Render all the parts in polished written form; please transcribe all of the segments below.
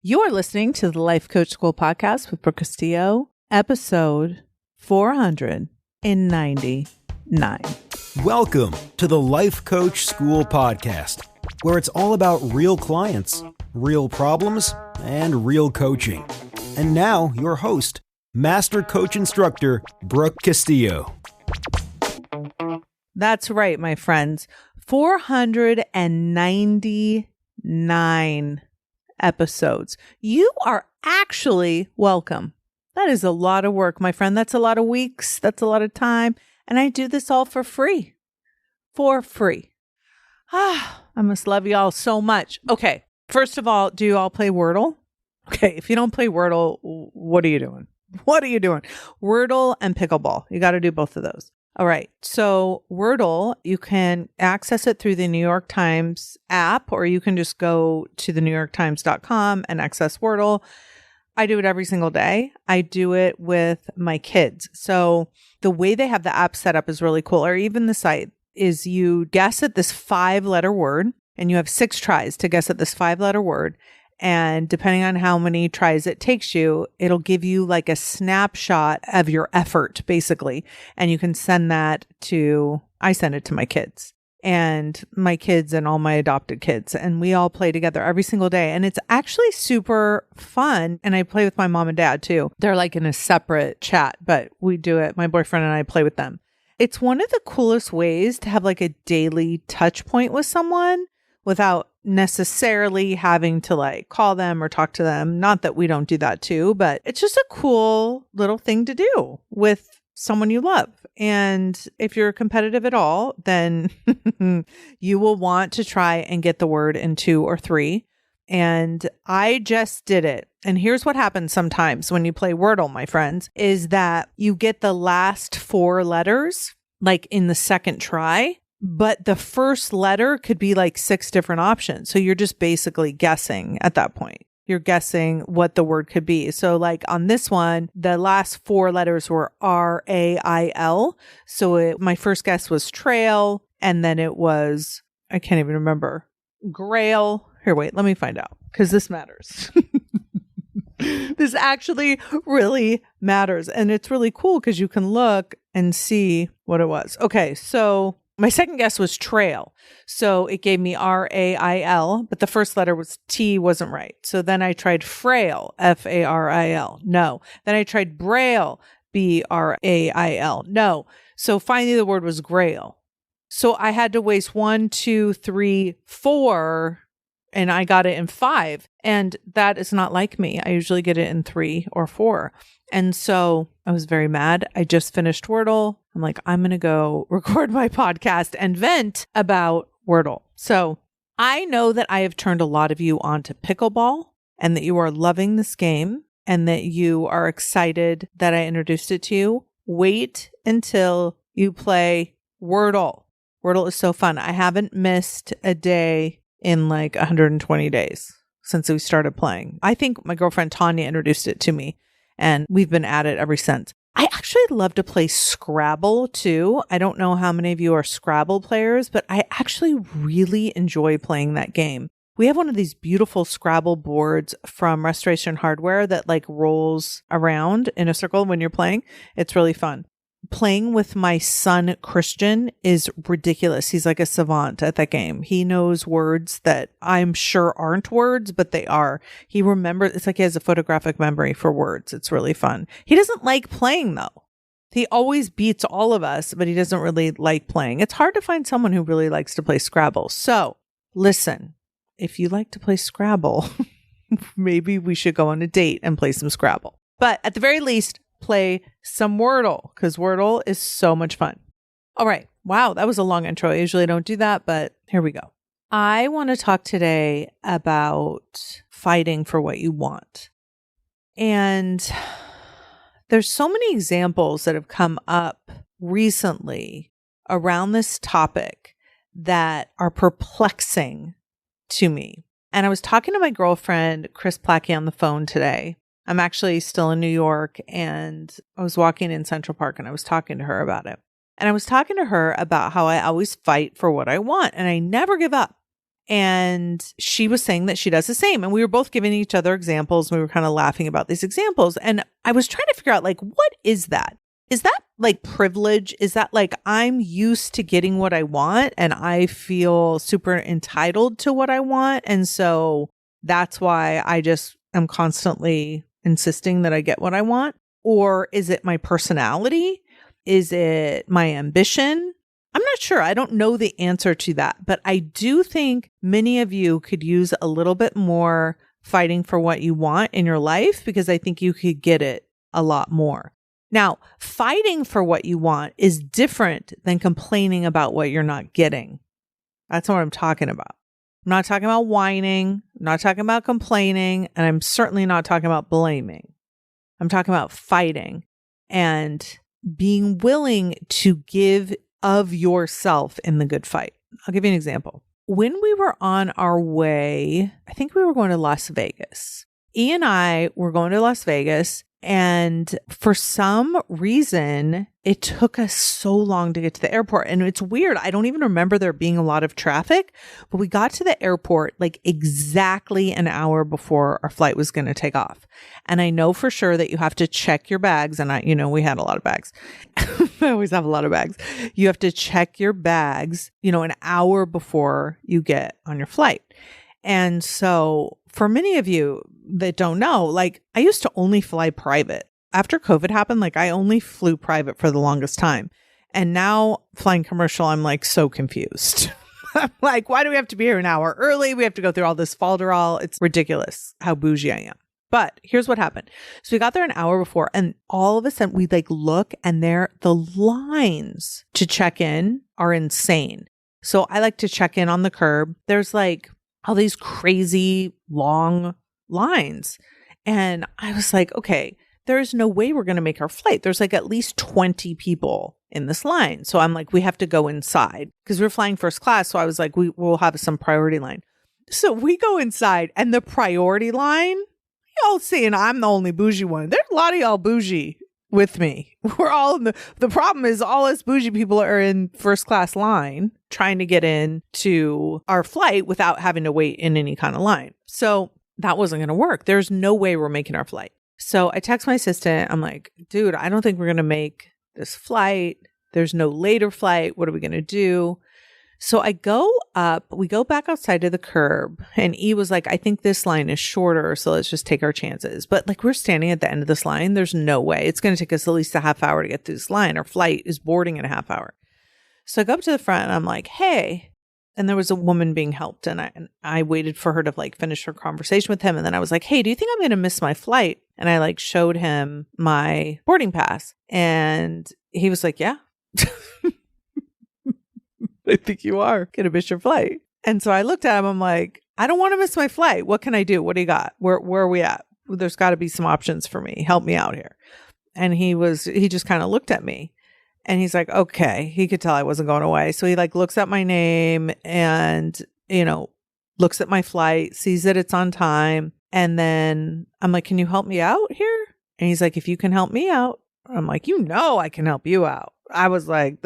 You are listening to the Life Coach School podcast with Brooke Castillo, episode 499. Welcome to the Life Coach School podcast, where it's all about real clients, real problems, and real coaching. And now, your host, Master Coach Instructor, Brooke Castillo. That's right, my friends. 499 episodes. You are actually welcome. That is a lot of work, my friend. That's a lot of weeks. That's a lot of time. And I do this all for free. For free. I must love you all so much. Okay. First of all, do you all play Wordle? Okay. If you don't play Wordle, what are you doing? What are you doing? Wordle and pickleball. You got to do both of those. All right. So Wordle, you can access it through the New York Times app, or you can just go to the NewYorkTimes.com and access Wordle. I do it every single day. I do it with my kids. So the way they have the app set up is really cool, or even the site is you guess at this 5-letter word, and you have 6 tries to guess at this 5-letter word. And depending on how many tries it takes you, it'll give you like a snapshot of your effort, basically. And you can send that I send it to my kids and all my adopted kids. And we all play together every single day. And it's actually super fun. And I play with my mom and dad too. They're like in a separate chat, but we do it. My boyfriend and I play with them. It's one of the coolest ways to have like a daily touch point with someone without necessarily having to like call them or talk to them. Not that we don't do that too, but it's just a cool little thing to do with someone you love. And if you're competitive at all, then you will want to try and get the word in 2 or 3. And I just did it. And here's what happens sometimes when you play Wordle, my friends, is that you get the last 4 letters like in the second try. But the first letter could be like 6 different options. So you're just basically guessing at that point. You're guessing what the word could be. So like on this one, the last 4 letters were R-A-I-L. So my first guess was trail. And then it was, I can't even remember, grail. Here, wait, let me find out because this matters. This actually really matters. And it's really cool because you can look and see what it was. Okay, so my second guess was trail. So it gave me R-A-I-L, but the first letter was T wasn't right. So then I tried frail, F-A-R-I-L. No. Then I tried braille, B-R-A-I-L. No. So finally the word was grail. So I had to waste 1, 2, 3, 4, and I got it in 5. And that is not like me. I usually get it in 3 or 4. And so I was very mad. I just finished Wordle. I'm like, I'm going to go record my podcast and vent about Wordle. So I know that I have turned a lot of you onto pickleball and that you are loving this game and that you are excited that I introduced it to you. Wait until you play Wordle. Wordle is so fun. I haven't missed a day in like 120 days since we started playing. I think my girlfriend Tanya introduced it to me. And we've been at it ever since. I actually love to play Scrabble too. I don't know how many of you are Scrabble players, but I actually really enjoy playing that game. We have one of these beautiful Scrabble boards from Restoration Hardware that like rolls around in a circle when you're playing. It's really fun. Playing with my son, Christian, is ridiculous. He's like a savant at that game. He knows words that I'm sure aren't words, but they are. He remembers, it's like he has a photographic memory for words. It's really fun. He doesn't like playing though. He always beats all of us, but he doesn't really like playing. It's hard to find someone who really likes to play Scrabble. So listen, if you like to play Scrabble, maybe we should go on a date and play some Scrabble. But at the very least, play some Wordle because Wordle is so much fun. All right. Wow. That was a long intro. I usually don't do that, but here we go. I want to talk today about fighting for what you want. And there's so many examples that have come up recently around this topic that are perplexing to me. And I was talking to my girlfriend, Chris Plackey, on the phone today. I'm actually still in New York, and I was walking in Central Park and I was talking to her about it. And I was talking to her about how I always fight for what I want and I never give up. And she was saying that she does the same. And we were both giving each other examples. And we were kind of laughing about these examples. And I was trying to figure out, like, what is that? Is that like privilege? Is that like I'm used to getting what I want and I feel super entitled to what I want? And so that's why I just am constantly insisting that I get what I want? Or is it my personality? Is it my ambition? I'm not sure. I don't know the answer to that, but I do think many of you could use a little bit more fighting for what you want in your life, because I think you could get it a lot more. Now, fighting for what you want is different than complaining about what you're not getting. That's what I'm talking about. I'm not talking about whining. I'm not talking about complaining. And I'm certainly not talking about blaming. I'm talking about fighting and being willing to give of yourself in the good fight. I'll give you an example. When we were on our way, I think we were going to Las Vegas. E and I were going to Las Vegas, and for some reason, it took us so long to get to the airport. And it's weird. I don't even remember there being a lot of traffic, but we got to the airport like exactly an hour before our flight was going to take off. And I know for sure that you have to check your bags. And we had a lot of bags. I always have a lot of bags. You have to check your bags, an hour before you get on your flight. And so for many of you that don't know, like I used to only fly private. After COVID happened, like I only flew private for the longest time. And now flying commercial, I'm like so confused. I'm like, why do we have to be here an hour early? We have to go through all this falderall. It's ridiculous how bougie I am. But here's what happened. So we got there an hour before, and all of a sudden we like look, and the lines to check in are insane. So I like to check in on the curb. There's like all these crazy long lines. And I was like, okay, there's no way we're going to make our flight. There's like at least 20 people in this line. So I'm like, we have to go inside because we're flying first class. So I was like, we'll have some priority line. So we go inside, and the priority line, y'all seeing I'm the only bougie one. There's a lot of y'all bougie with me. We're all in the problem is all us bougie people are in first class line trying to get in to our flight without having to wait in any kind of line. So that wasn't going to work. There's no way we're making our flight. So I text my assistant. I'm like, dude, I don't think we're going to make this flight. There's no later flight. What are we going to do? So I go up, we go back outside to the curb, and E was like, I think this line is shorter, so let's just take our chances. But like we're standing at the end of this line. There's no way. It's going to take us at least a half hour to get through this line. Our flight is boarding in a half hour. So I go up to the front and I'm like, hey. And there was a woman being helped, and I waited for her to like finish her conversation with him. And then I was like, hey, do you think I'm going to miss my flight? And I like showed him my boarding pass, and he was like, yeah. I think you are going to miss your flight. And so I looked at him. I'm like, I don't want to miss my flight. What can I do? What do you got? Where are we at? There's got to be some options for me. Help me out here. And he just kind of looked at me, and he's like, okay. He could tell I wasn't going away. So he like looks at my name and, looks at my flight, sees that it's on time. And then I'm like, can you help me out here? And he's like, if you can help me out. I'm like, I can help you out. I was like,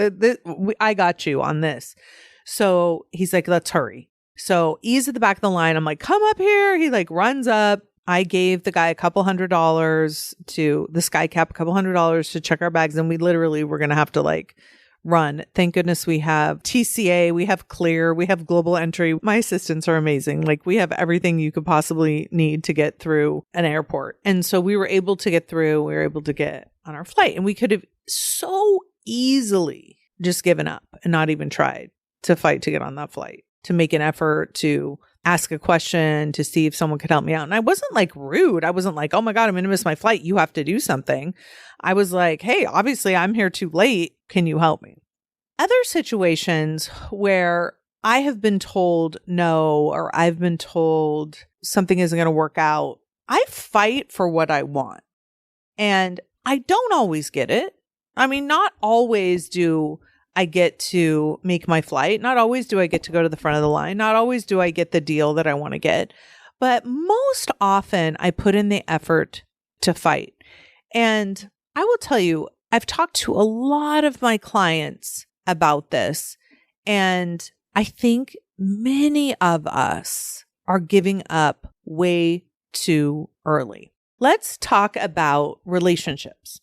I got you on this. So he's like, let's hurry. So E's at the back of the line. I'm like, come up here. He like runs up. I gave the guy $200 to the sky cap, $200 to check our bags. And we literally were going to have to like run. Thank goodness we have TCA, we have Clear, we have Global Entry. My assistants are amazing. Like we have everything you could possibly need to get through an airport. And so we were able to get through. We were able to get on our flight, and we could have so easily just given up and not even tried to fight to get on that flight, to make an effort to ask a question, to see if someone could help me out. And I wasn't like rude. I wasn't like, oh my God, I'm going to miss my flight. You have to do something. I was like, hey, obviously I'm here too late. Can you help me? Other situations where I have been told no, or I've been told something isn't going to work out, I fight for what I want. And I don't always get it. I mean, not always do I get to make my flight. Not always do I get to go to the front of the line. Not always do I get the deal that I want to get. But most often I put in the effort to fight. And I will tell you, I've talked to a lot of my clients about this. And I think many of us are giving up way too early. Let's talk about relationships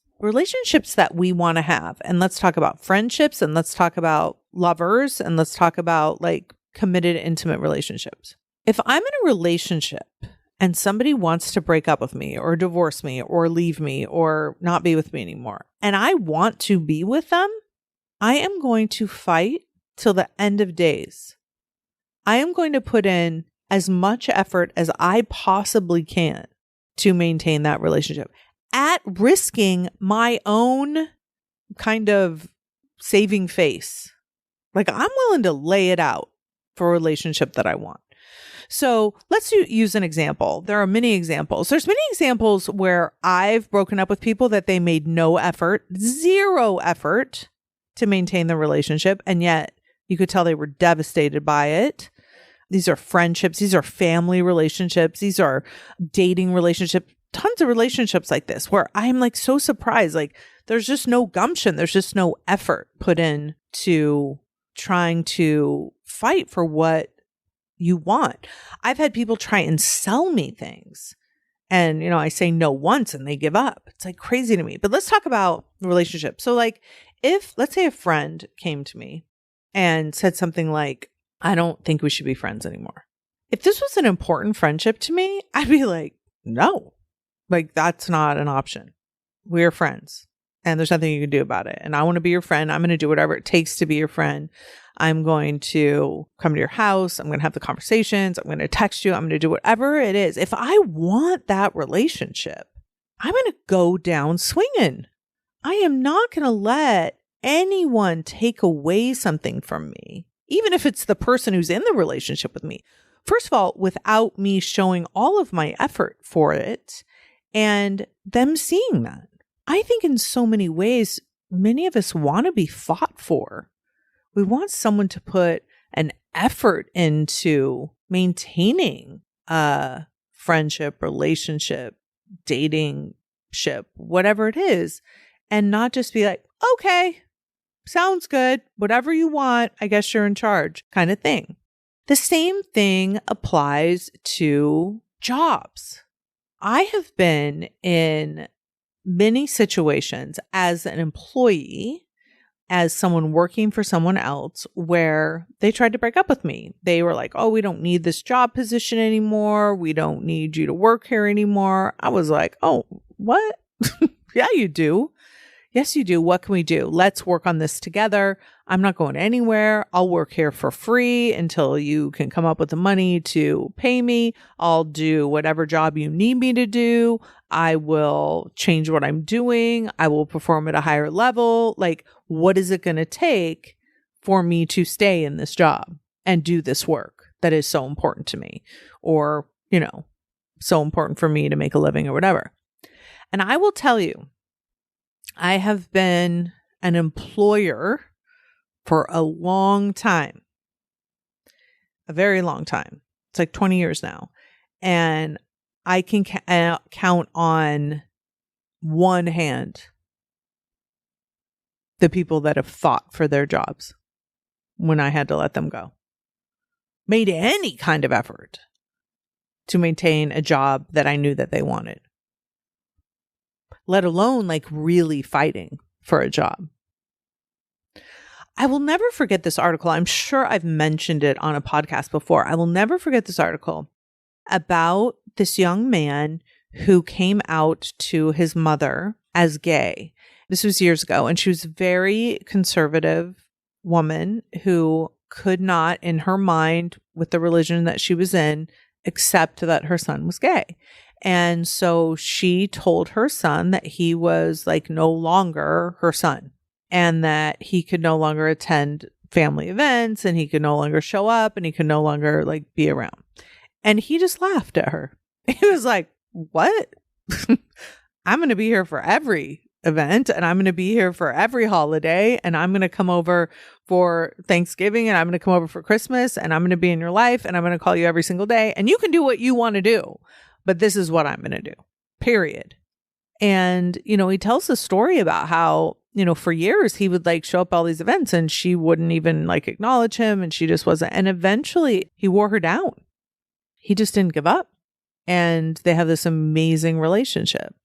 that we want to have. And let's talk about friendships, and let's talk about lovers, and let's talk about like committed, intimate relationships. If I'm in a relationship and somebody wants to break up with me or divorce me or leave me or not be with me anymore, and I want to be with them, I am going to fight till the end of days. I am going to put in as much effort as I possibly can to maintain that relationship at risking my own kind of saving face. Like, I'm willing to lay it out for a relationship that I want. So let's use an example. There are many examples. There's many examples where I've broken up with people that they made no effort, zero effort to maintain the relationship. And yet you could tell they were devastated by it. These are friendships. These are family relationships. These are dating relationships. Tons of relationships like this where I'm like so surprised. Like, there's just no gumption. There's just no effort put in to trying to fight for what you want. I've had people try and sell me things. And, I say no once and they give up. It's like crazy to me. But let's talk about relationships. So like, if, let's say a friend came to me and said something like, I don't think we should be friends anymore. If this was an important friendship to me, I'd be like, no, like that's not an option. We're friends and there's nothing you can do about it. And I want to be your friend. I'm going to do whatever it takes to be your friend. I'm going to come to your house. I'm going to have the conversations. I'm going to text you. I'm going to do whatever it is. If I want that relationship, I'm going to go down swinging. I am not going to let anyone take away something from me, even if it's the person who's in the relationship with me. First of all, without me showing all of my effort for it and them seeing that. I think in so many ways, many of us want to be fought for. We want someone to put an effort into maintaining a friendship, relationship, dating ship, whatever it is, and not just be like, okay, sounds good. Whatever you want, I guess you're in charge kind of thing. The same thing applies to jobs. I have been in many situations as an employee, as someone working for someone else, where they tried to break up with me. They were like, oh, we don't need this job position anymore. We don't need you to work here anymore. I was like, oh, what? Yeah, you do. Yes, you do. What can we do? Let's work on this together. I'm not going anywhere. I'll work here for free until you can come up with the money to pay me. I'll do whatever job you need me to do. I will change what I'm doing. I will perform at a higher level. Like, what is it going to take for me to stay in this job and do this work that is so important to me, or, so important for me to make a living or whatever? And I will tell you, I have been an employer for a long time, a very long time. It's like 20 years now. And I can count on one hand the people that have fought for their jobs when I had to let them go, made any kind of effort to maintain a job that I knew that they wanted, let alone like really fighting for a job. I will never forget this article. I'm sure I've mentioned it on a podcast before. I will never forget this article about this young man who came out to his mother as gay. This was years ago, and she was a very conservative woman who could not, in her mind, with the religion that she was in, accept that her son was gay. And so she told her son that he was like no longer her son, and that he could no longer attend family events, and he could no longer show up, and he could no longer like be around. And he just laughed at her. He was like, what? I'm going to be here for every event, and I'm going to be here for every holiday, and I'm going to come over for Thanksgiving, and I'm going to come over for Christmas, and I'm going to be in your life, and I'm going to call you every single day, and you can do what you want to do, but this is what I'm going to do, period. And, he tells a story about how for years, he would like show up at all these events and she wouldn't even like acknowledge him. And she just wasn't. And eventually he wore her down. He just didn't give up. And they have this amazing relationship.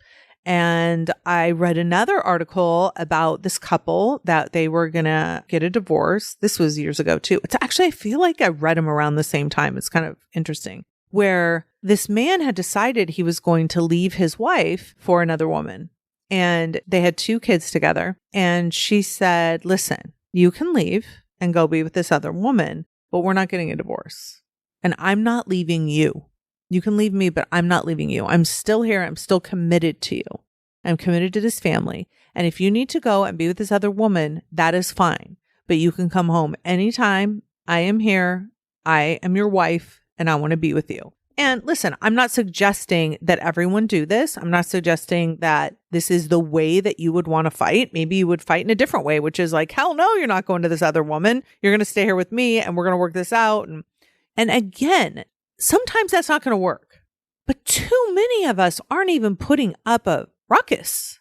And I read another article about this couple that they were going to get a divorce. This was years ago too. It's actually, I feel like I read them around the same time. It's kind of interesting, where this man had decided he was going to leave his wife for another woman. And they had 2 kids together. And she said, listen, you can leave and go be with this other woman, but we're not getting a divorce. And I'm not leaving you. You can leave me, but I'm not leaving you. I'm still here. I'm still committed to you. I'm committed to this family. And if you need to go and be with this other woman, that is fine. But you can come home anytime. I am here. I am your wife and I want to be with you. And listen, I'm not suggesting that everyone do this. I'm not suggesting that this is the way that you would want to fight. Maybe you would fight in a different way, which is like, hell no, you're not going to this other woman. You're going to stay here with me and we're going to work this out. And again, sometimes that's not going to work. But too many of us aren't even putting up a ruckus.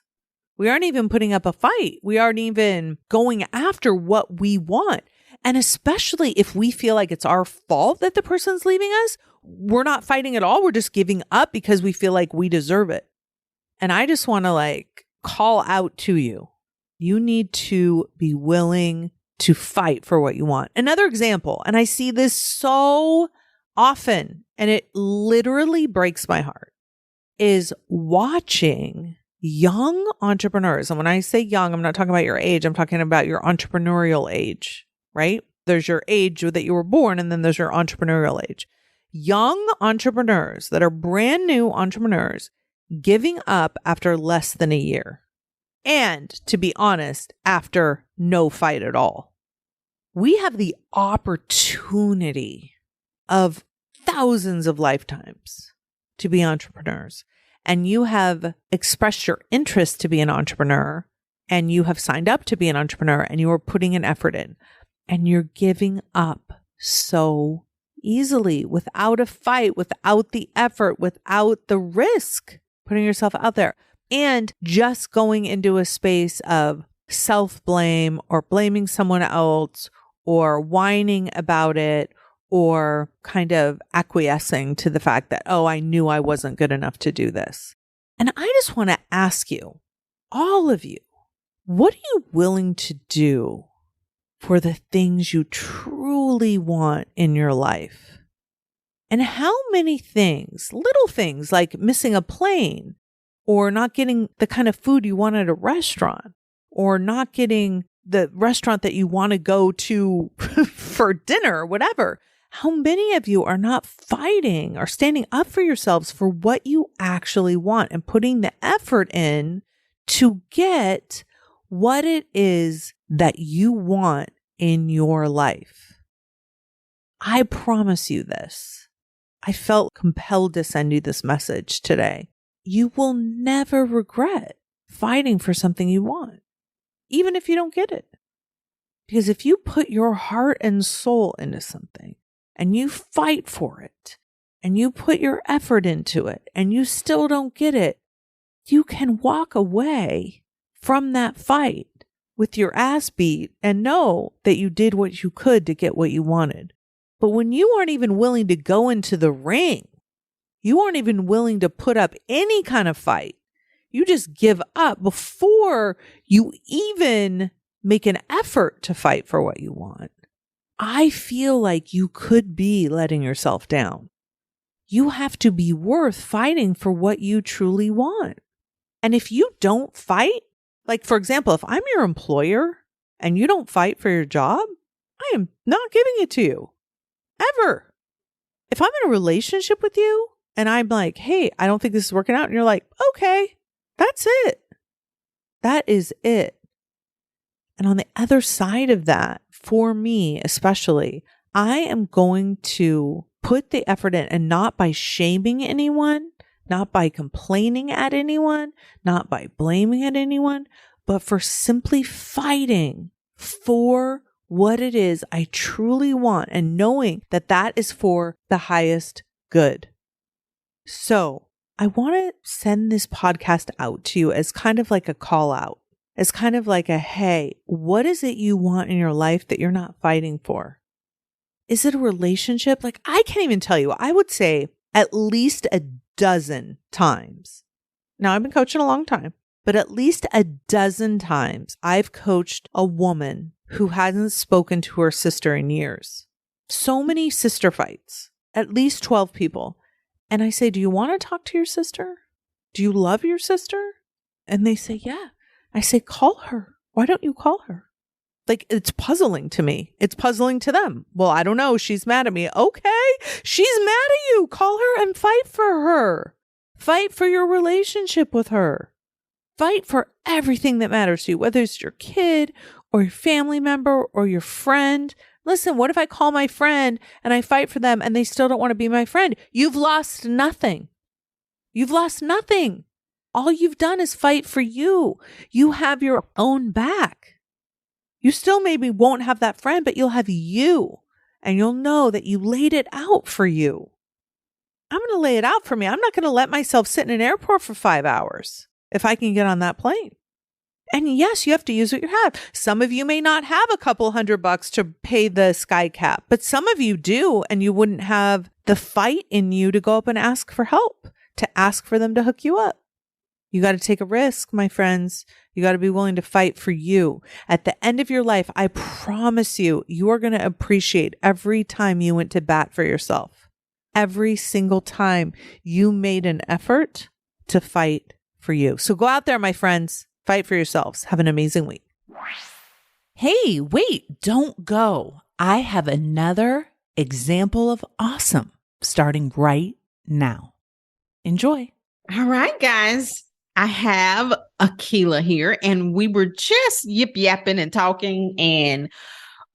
We aren't even putting up a fight. We aren't even going after what we want. And especially if we feel like it's our fault that the person's leaving us, we're not fighting at all. We're just giving up because we feel like we deserve it. And I just want to like call out to you. You need to be willing to fight for what you want. Another example, and I see this so often, and it literally breaks my heart, is watching young entrepreneurs. And when I say young, I'm not talking about your age. I'm talking about your entrepreneurial age, right? There's your age that you were born, and then there's your entrepreneurial age. Young entrepreneurs that are brand new entrepreneurs giving up after less than a year. And to be honest, after no fight at all. We have the opportunity of thousands of lifetimes to be entrepreneurs. And you have expressed your interest to be an entrepreneur, and you have signed up to be an entrepreneur, and you are putting an effort in, and you're giving up so easily without a fight, without the effort, without the risk, putting yourself out there, and just going into a space of self-blame or blaming someone else or whining about it or kind of acquiescing to the fact that, oh, I knew I wasn't good enough to do this. And I just want to ask you, all of you, what are you willing to do for the things you truly want in your life? And how many things, little things like missing a plane or not getting the kind of food you want at a restaurant or not getting the restaurant that you want to go to for dinner or whatever, how many of you are not fighting or standing up for yourselves for what you actually want and putting the effort in to get what it is that you want in your life? I promise you this. I felt compelled to send you this message today. You will never regret fighting for something you want, even if you don't get it. Because if you put your heart and soul into something and you fight for it and you put your effort into it and you still don't get it, you can walk away from that fight with your ass beat and know that you did what you could to get what you wanted. But when you aren't even willing to go into the ring, you aren't even willing to put up any kind of fight, you just give up before you even make an effort to fight for what you want, I feel like you could be letting yourself down. You have to be worth fighting for what you truly want. And if you don't fight, like for example, if I'm your employer and you don't fight for your job, I am not giving it to you. Ever. If I'm in a relationship with you and I'm like, hey, I don't think this is working out. And you're like, okay, that's it. That is it. And on the other side of that, for me especially, I am going to put the effort in, and not by shaming anyone, not by complaining at anyone, not by blaming at anyone, but for simply fighting for what it is I truly want and knowing that that is for the highest good. So I want to send this podcast out to you as kind of like a call out. as kind of like a, hey, what is it you want in your life that you're not fighting for? Is it a relationship? Like, I can't even tell you. I would say at least a dozen times. Now, I've been coaching a long time, but at least a dozen times I've coached a woman who hasn't spoken to her sister in years. So many sister fights, at least 12 people. And I say, do you want to talk to your sister? Do you love your sister? And they say, yeah. I say, call her. Why don't you call her? Like, it's puzzling to me. It's puzzling to them. Well, I don't know. She's mad at me. Okay. She's mad at you. Call her and fight for her. Fight for your relationship with her. Fight for everything that matters to you, whether it's your kid or your family member or your friend. Listen, what if I call my friend and I fight for them and they still don't want to be my friend? You've lost nothing. You've lost nothing. All you've done is fight for you. You have your own back. You still maybe won't have that friend, but you'll have you. And you'll know that you laid it out for you. I'm going to lay it out for me. I'm not going to let myself sit in an airport for 5 hours if I can get on that plane. And yes, you have to use what you have. Some of you may not have a couple $100 to pay the sky cap, but some of you do, and you wouldn't have the fight in you to go up and ask for help, to ask for them to hook you up. You got to take a risk, my friends. You got to be willing to fight for you. At the end of your life, I promise you, you are going to appreciate every time you went to bat for yourself. Every single time you made an effort to fight for you. So go out there, my friends. Fight for yourselves. Have an amazing week. Hey, wait, don't go. I have another example of awesome starting right now. Enjoy. All right, guys. I have Akilah here, and we were just yip-yapping and talking and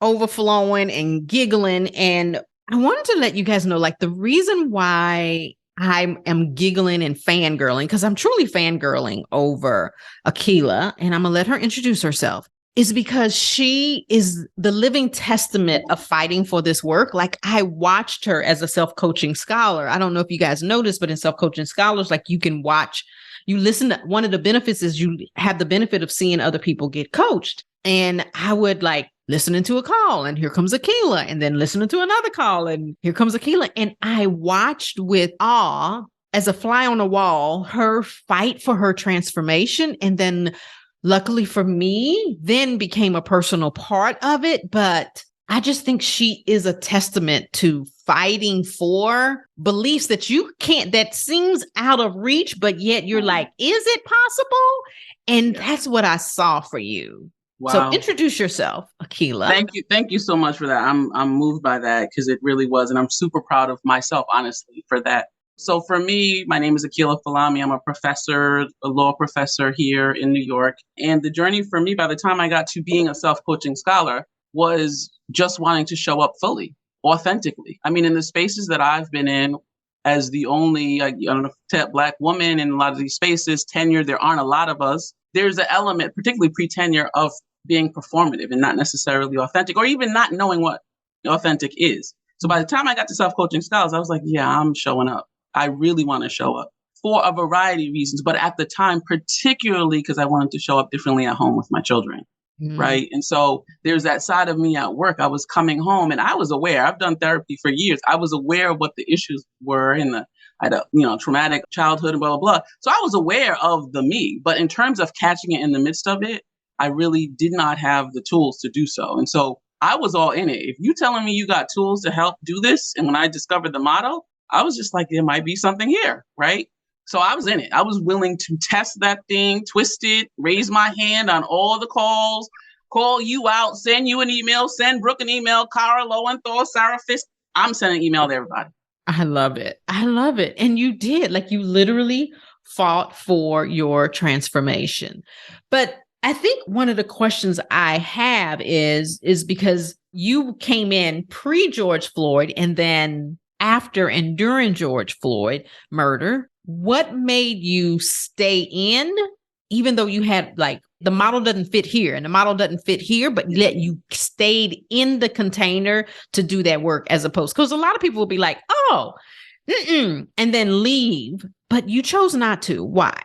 overflowing and giggling. And I wanted to let you guys know, like, the reason why I am giggling and fangirling, because I'm truly fangirling over Akilah, and I'm going to let her introduce herself, is because she is the living testament of fighting for this work. Like, I watched her as a self-coaching scholar. I don't know if you guys noticed, but in self-coaching scholars, like, you can watch, you listen to, one of the benefits is you have the benefit of seeing other people get coached. And I would like listening to a call and here comes Akilah, and then listening to another call and here comes Akilah. And I watched with awe as a fly on the wall, her fight for her transformation. And then luckily for me, then became a personal part of it. But I just think she is a testament to fighting for beliefs that you can't, that seems out of reach, but yet you're like, is it possible? And that's what I saw for you. Wow. So introduce yourself, Akilah. Thank you so much for that. I'm moved by that because it really was. And I'm super proud of myself, honestly, for that. So for me, my name is Akilah Folami. I'm a professor, a law professor here in New York. And the journey for me, by the time I got to being a self-coaching scholar, was just wanting to show up fully, authentically. I mean, in the spaces that I've been in as the only, Black woman in a lot of these spaces, tenure, there aren't a lot of us. There's an element, particularly pre-tenure, of being performative and not necessarily authentic, or even not knowing what authentic is. So by the time I got to self-coaching scholars, I was like, yeah, I'm showing up. I really want to show up for a variety of reasons. But at the time, particularly because I wanted to show up differently at home with my children. Right. And so there's that side of me at work. I was coming home and I was aware. I've done therapy for years. I was aware of what the issues were I had a traumatic childhood and blah, blah, blah. So I was aware of the me. But in terms of catching it in the midst of it, I really did not have the tools to do so. And so I was all in it. If you telling me you got tools to help do this, and when I discovered the model, I was just like, there might be something here. Right. So I was in it. I was willing to test that thing, twist it, raise my hand on all the calls, call you out, send you an email, send Brooke an email, Cara Lowenthal, Sarah Fisk. I'm sending an email to everybody. I love it. I love it. And you did, like, you literally fought for your transformation. But I think one of the questions I have is because you came in pre-George Floyd and then after and during George Floyd murder. What made you stay in, even though you had like the model doesn't fit here and the model doesn't fit here, but yet you stayed in the container to do that work as opposed, because a lot of people will be like, oh, and then leave, but you chose not to. Why?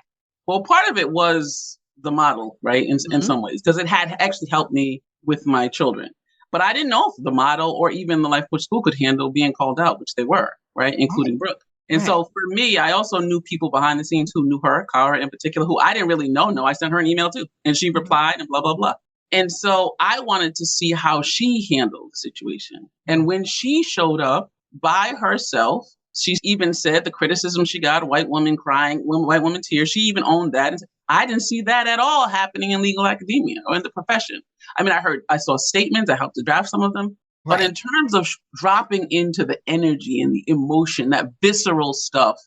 Well, part of it was the model, right? In some ways, because it had actually helped me with my children. But I didn't know if the model or even the life coach school could handle being called out, which they were, right? Including Brooke. And so for me, I also knew people behind the scenes who knew her, Cara in particular, who I didn't really know. No, I sent her an email too. And she replied and blah, blah, blah. And so I wanted to see how she handled the situation. And when she showed up by herself, she even said the criticism she got, a white woman crying, white woman tears, she even owned that. And I didn't see that at all happening in legal academia or in the profession. I mean, I saw statements, I helped to draft some of them. But in terms of dropping into the energy and the emotion, that visceral stuff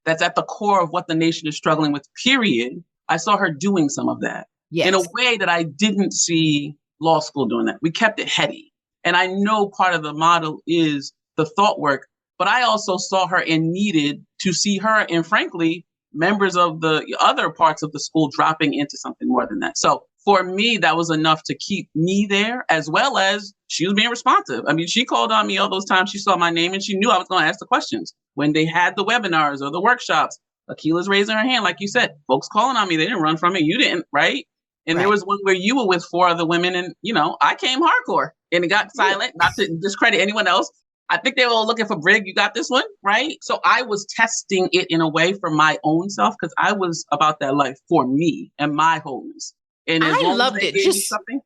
that's at the core of what the nation is struggling with, period, I saw her doing some of that in a way that I didn't see law school doing that. We kept it heady. And I know part of the model is the thought work, but I also saw her and needed to see her and, frankly, members of the other parts of the school dropping into something more than that. So for me, that was enough to keep me there, as well as she was being responsive. I mean, she called on me all those times she saw my name and she knew I was going to ask the questions. When they had the webinars or the workshops, Akilah's raising her hand, like you said, folks calling on me, they didn't run from it. You didn't, right? And there was one where you were with 4 other women and, I came hardcore and it got silent, not to discredit anyone else. I think they were all looking for Brig. You got this one, right? So I was testing it in a way for my own self because I was about that life for me and my wholeness. And as long loved as they it. gave me something,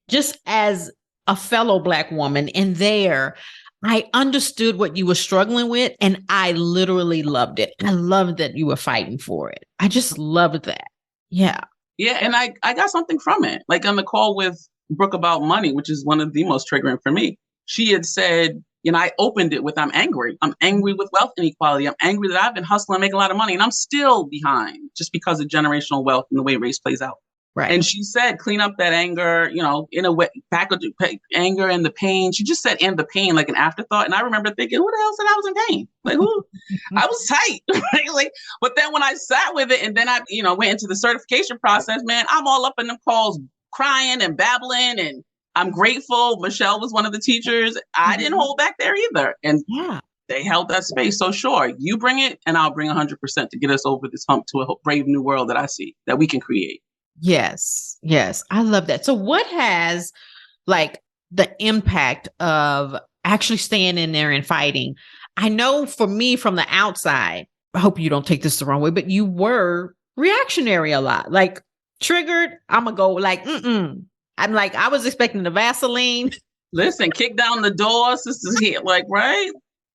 Just as a fellow Black woman in there, I understood what you were struggling with and I literally loved it. I loved that you were fighting for it. I just loved that. Yeah. Yeah. And I got something from it. Like on the call with Brooke about money, which is one of the most triggering for me. She had said, I opened it with, I'm angry. I'm angry with wealth inequality. I'm angry that I've been hustling, making a lot of money, and I'm still behind just because of generational wealth and the way race plays out. Right. And she said, clean up that anger, in a way, package anger and the pain. She just said, and the pain, like an afterthought. And I remember thinking, who the hell said I was in pain? Like, who? I was tight. Right? Like, but then when I sat with it and then I, went into the certification process, man, I'm all up in them calls crying and babbling, and I'm grateful. Michelle was one of the teachers. I didn't hold back there either. And they held that space. So sure, you bring it and I'll bring 100% to get us over this hump to a brave new world that I see that we can create. Yes. Yes. I love that. So what has like the impact of actually staying in there and fighting? I know for me from the outside, I hope you don't take this the wrong way, but you were reactionary a lot, like triggered. I'm gonna go like, I'm like, I was expecting the Vaseline. Listen, kick down the door, sisters here. Like, right?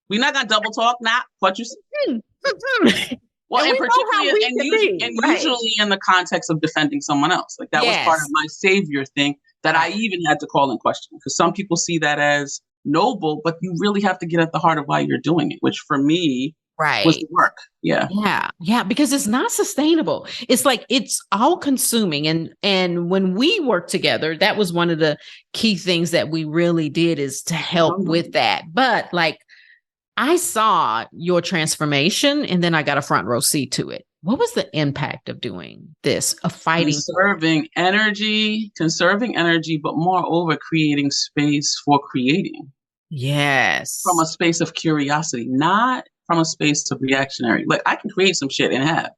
We're not gonna double talk, not what you said. Well, and particularly, usually in the context of defending someone else. Like that was part of my savior thing that I even had to call in question. Because some people see that as noble, but you really have to get at the heart of why you're doing it, which for me was the work. Yeah. Because it's not sustainable. It's like it's all consuming. And when we worked together, that was one of the key things that we really did is to help with that. But like I saw your transformation and then I got a front row seat to it. What was the impact of doing this, of fighting? Conserving energy, but moreover, creating space for creating. Yes. From a space of curiosity, not from a space of reactionary. Like I can create some shit and have,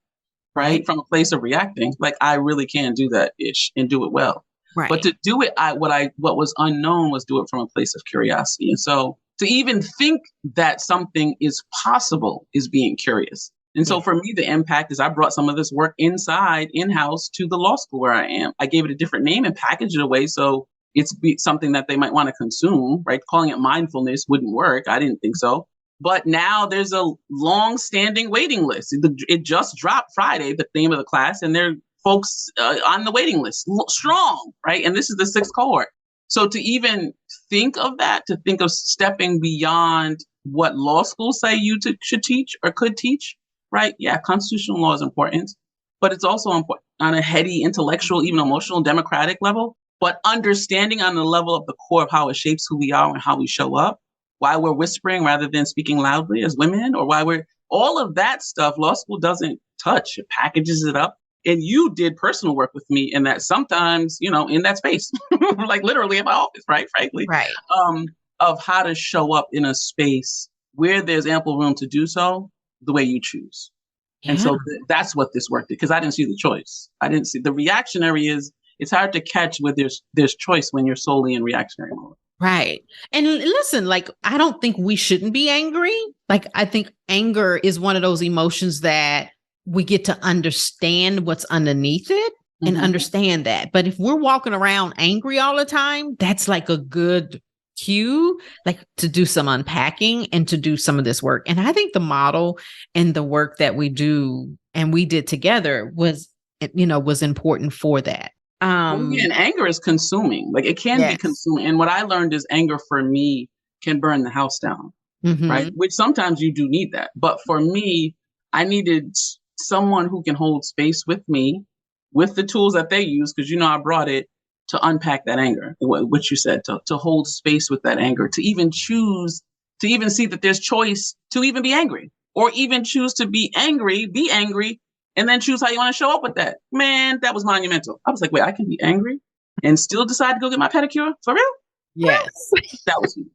right? From a place of reacting. Like I really can do that ish and do it well. Right. But to do it, what was unknown was do it from a place of curiosity. And so to even think that something is possible is being curious. And so for me, the impact is I brought some of this work in-house to the law school where I am. I gave it a different name and packaged it away so it's something that they might want to consume, right? Calling it mindfulness wouldn't work. I didn't think so. But now there's a long-standing waiting list. It just dropped Friday, the name of the class, and there are folks on the waiting list, strong, right? And this is the 6th cohort. So to even think of that, to think of stepping beyond what law schools say you should teach or could teach, right? Yeah, constitutional law is important, but it's also important on a heady, intellectual, even emotional, democratic level. But understanding on the level of the core of how it shapes who we are and how we show up, why we're whispering rather than speaking loudly as women, or why we're all of that stuff, law school doesn't touch. It packages it up. And you did personal work with me in that sometimes, in that space, like literally in my office, right? Frankly, of how to show up in a space where there's ample room to do so the way you choose. And so that's what this work did, because I didn't see the choice. I didn't see the reactionary is it's hard to catch where there's choice when you're solely in reactionary mode. Right. And listen, like, I don't think we shouldn't be angry. Like, I think anger is one of those emotions that we get to understand what's underneath it and understand that. But if we're walking around angry all the time, that's like a good cue, like to do some unpacking and to do some of this work. And I think the model and the work that we do and we did together was important for that. And anger is consuming. Like, it can be consuming. And what I learned is anger for me can burn the house down, right? Which sometimes you do need that. But for me, I needed someone who can hold space with me with the tools that they use, because, I brought it to unpack that anger, what you said, to hold space with that anger, to even choose, to even see that there's choice to even be angry, or even choose to be angry, and then choose how you want to show up with that. Man, that was monumental. I was like, wait, I can be angry and still decide to go get my pedicure? For real? Yes. That was huge.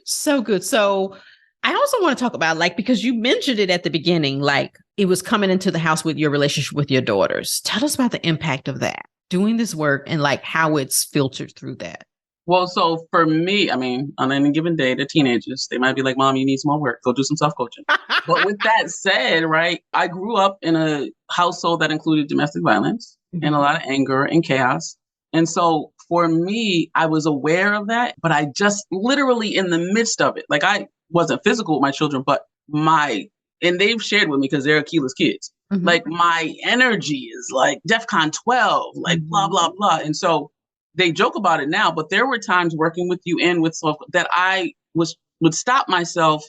So good. So I also want to talk about, like, because you mentioned it at the beginning, like it was coming into the house with your relationship with your daughters. Tell us about the impact of that, doing this work, and like how it's filtered through that. Well, so for me, I mean, on any given day, they're teenagers. They might be like, Mom, you need some more work. Go do some self-coaching. But with that said, right, I grew up in a household that included domestic violence and a lot of anger and chaos. And so for me, I was aware of that, but I just literally in the midst of it, like I wasn't physical with my children, but and they've shared with me because they're Akilah's kids. Like, my energy is like DEFCON 12, like blah, blah, blah. And so they joke about it now, but there were times working with you and with self that I would stop myself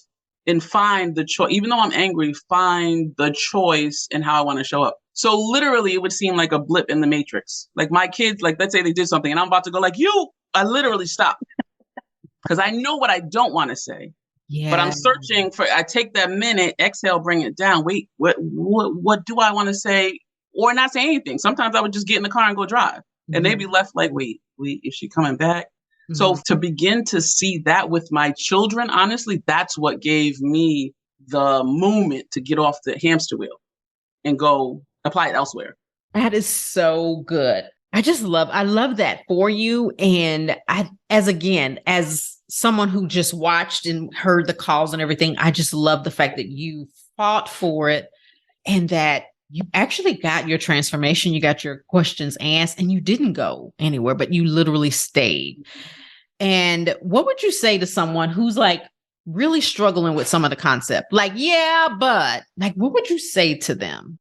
and find the choice, even though I'm angry, find the choice in how I want to show up. So literally it would seem like a blip in the matrix. Like, my kids, like, let's say they did something and I'm about to go like, I literally stop because I know what I don't want to say. Yeah. But I'm searching I take that minute, exhale, bring it down. Wait, what do I want to say? Or not say anything. Sometimes I would just get in the car and go drive. And they'd be left like, wait, is she coming back? So to begin to see that with my children, honestly, that's what gave me the moment to get off the hamster wheel and go apply it elsewhere. That is so good. I love that for you. And as someone who just watched and heard the calls and everything, I just love the fact that you fought for it and that you actually got your transformation, you got your questions asked, and you didn't go anywhere, but you literally stayed. And what would you say to someone who's like really struggling with some of the concept? Like, but like, what would you say to them?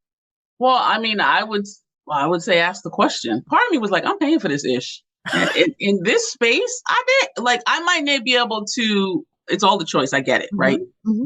Well, I mean, I would say ask the question. Part of me was like, I'm paying for this ish. In this space, I might not be able to, it's all the choice. I get it, right?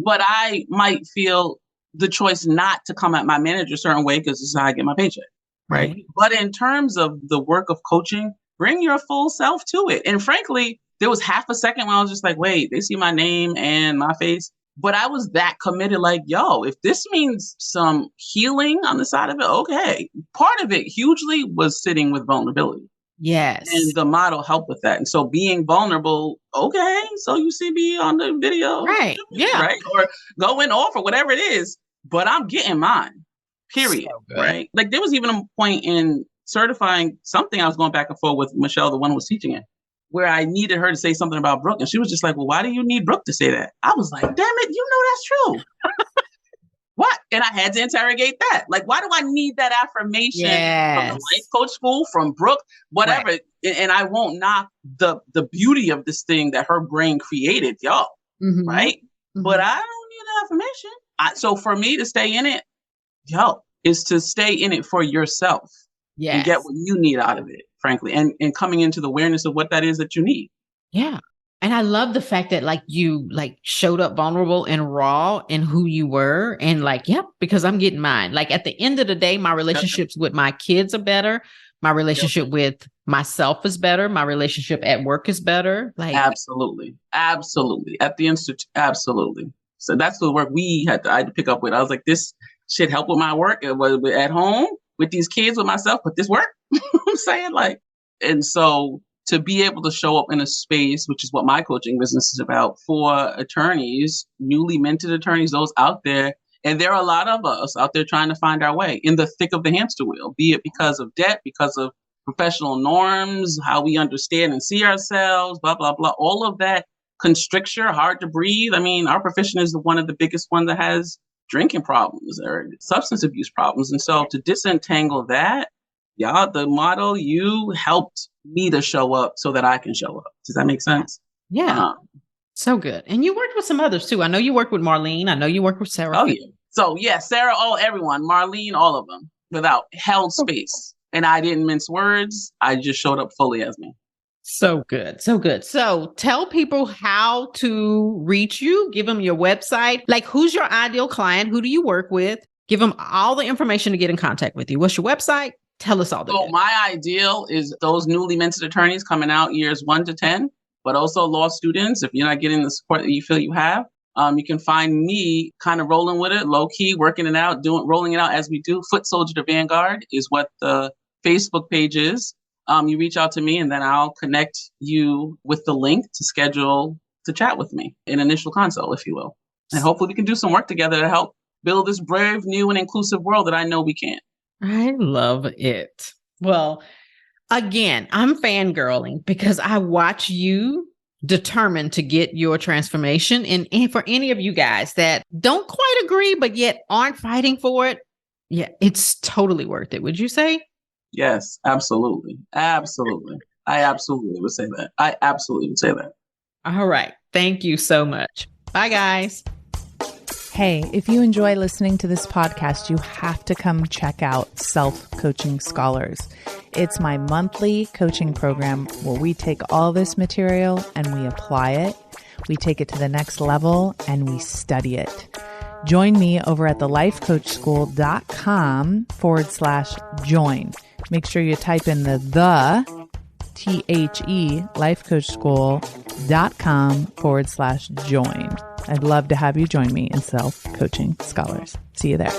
But I might feel the choice not to come at my manager a certain way because this is how I get my paycheck, right? But in terms of the work of coaching, bring your full self to it. And frankly, there was half a second when I was just like, wait, they see my name and my face. But I was that committed, like, if this means some healing on the side of it, okay. Part of it hugely was sitting with vulnerability. Yes. And the model helped with that. And so being vulnerable, okay, so you see me on the video. Right. Yeah. Right. Or going off or whatever it is, but I'm getting mine, period. So right. Like, there was even a point in certifying something I was going back and forth with Michelle, the one who was teaching it, where I needed her to say something about Brooke. And she was just like, well, why do you need Brooke to say that? I was like, damn it, that's true. What? And I had to interrogate that. Like, why do I need that affirmation from the life coach school, from Brooke, whatever? Right. And I won't knock the beauty of this thing that her brain created, y'all. Right? But I don't need affirmation. So for me to stay in it, is to stay in it for yourself and get what you need out of it, frankly, and coming into the awareness of what that is that you need. Yeah. And I love the fact that like you like showed up vulnerable and raw in who you were and like, because I'm getting mine. Like at the end of the day, my relationships with my kids are better. My relationship with myself is better. My relationship at work is better. Like absolutely. At the institute. Absolutely. So that's the work I had to pick up with. I was like, this should help with my work. It was at home with these kids, with myself, but this work, I'm saying and so to be able to show up in a space, which is what my coaching business is about, for attorneys, newly minted attorneys, those out there, And there are a lot of us out there trying to find our way in the thick of the hamster wheel, be it because of debt, because of professional norms, how we understand and see ourselves, blah, blah, blah. All of that constricture, hard to breathe. I mean, our profession is one of the biggest one that has drinking problems or substance abuse problems. And so to disentangle that, the model, you helped me to show up so that I can show up. Does that make sense? Yeah. So good. And you worked with some others too. I know you worked with Marlene. I know you worked with Sarah. Oh, yeah. So, yeah, Sarah, everyone, Marlene, all of them, without held space. And I didn't mince words. I just showed up fully as me. So good. So good. So tell people how to reach you. Give them your website. Like, who's your ideal client? Who do you work with? Give them all the information to get in contact with you. What's your website? Tell us all that. So my ideal is those newly minted attorneys coming out years 1 to 10, but also law students. If you're not getting the support that you feel you have, you can find me kind of rolling with it, low key, working it out, rolling it out as we do. Foot Soldier to Vanguard is what the Facebook page is. You reach out to me and then I'll connect you with the link to schedule to chat with me, an initial consult, if you will. And hopefully we can do some work together to help build this brave, new, and inclusive world that I know we can. I love it. Well, again, I'm fangirling because I watch you determined to get your transformation. And for any of you guys that don't quite agree, but yet aren't fighting for it, yeah, it's totally worth it. Would you say? Yes, absolutely. Absolutely. I absolutely would say that. I absolutely would say that. All right. Thank you so much. Bye, guys. Hey, if you enjoy listening to this podcast, you have to come check out Self-Coaching Scholars. It's my monthly coaching program where we take all this material and we apply it. We take it to the next level and we study it. Join me over at thelifecoachschool.com/join. Make sure you type in the lifecoachschool.com/join. I'd love to have you join me in Self-Coaching Scholars. See you there.